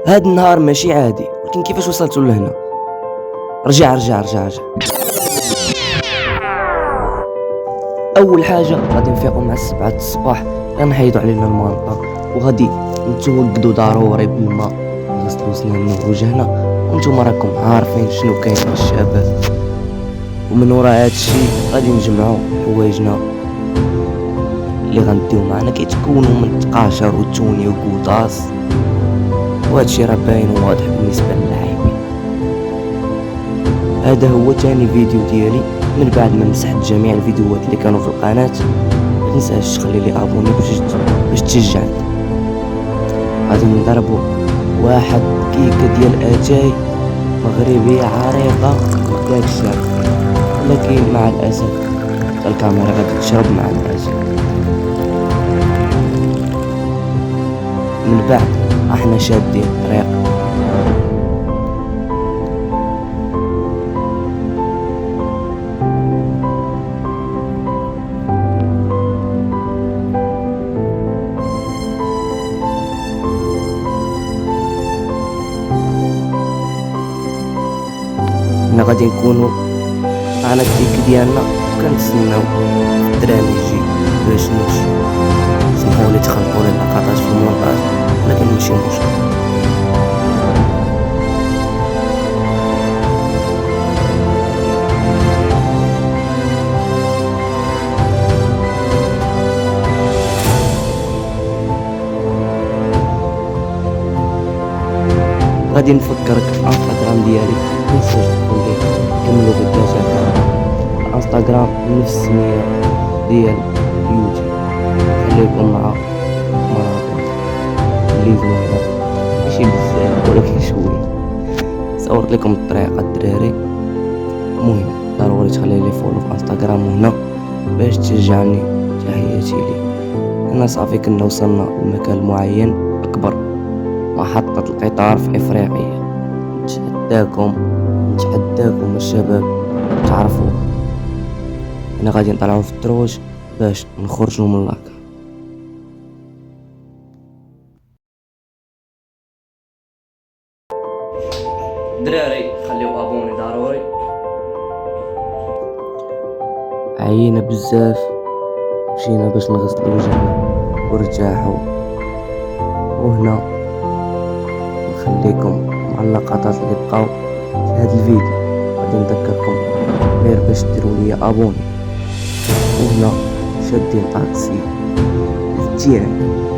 هاد النهار ماشي عادي، ولكن كيفاش وصلتوا لهنا؟ رجع. اول حاجه غادي نفيقوا مع 7 الصباح، غنحيدوا علينا المنطقه وغادي نتوقدوا ضروري بالماء، نغسلوا سناننا ووجهنا. وانتم راكم عارفين شنو كاين في الشباب. ومن وراء هادشي غادي نجمعوا حوايجنا اللي غنديو معنا، كيتكونوا من التقاشر والتوني وكوطاس، وهادشي راه باين وواضح بالنسبه للاعبين. هذا هو تاني فيديو ديالي من بعد ما مسحت جميع الفيديوهات اللي كانوا في القناه. متنساش تخلي لي ابوني باش تشجعني. غادي نضربوا واحد كيكه ديال اتاي مغربيه عريقه داك الشعب، ولكن مع الاسف الكاميرا غادي تشرب مع الاسف. من بعد احنا شادين الطريق. حنا غادي نكونوا معنا الكيك ديالنا وكنتسناو الدراري يجي باش نمشي. سمحولي تخلقوا لي اللقطات في المونتاج، ولكن ماشي مشكل. غادي نفكرك في الانستغرام ديالي، متنساش تدخل ليه كملوا بالدجاجة. الانستغرام نفس السمية ديال يوتيوب. خليكم مع مرابط اللي زوينة، ماشي بزاف ولكن شوية. صورت لكم الطريقة الدراري. المهم ضروري تخلي لي فولو في انستغرام هنا باش تشجعني. تحياتي لي. انا صافي كنا وصلنا لمكان معين اكبر، محطة القطار في افريقيا. نتحداكم الشباب تعرفوا. انا غادي نطلعوا في الدروج باش نخرجوا من لاكا. دراري خليو ابوني ضروري. عينا بزاف، مشينا باش نغسلوا وجهنا ورتاحوا. وهنا نخليكم مع اللقطات اللي بقاو في هذا الفيديو. غادي نذكركم غير باش ديروا لي ابوني. وهنا شادين طاكسي للتيران.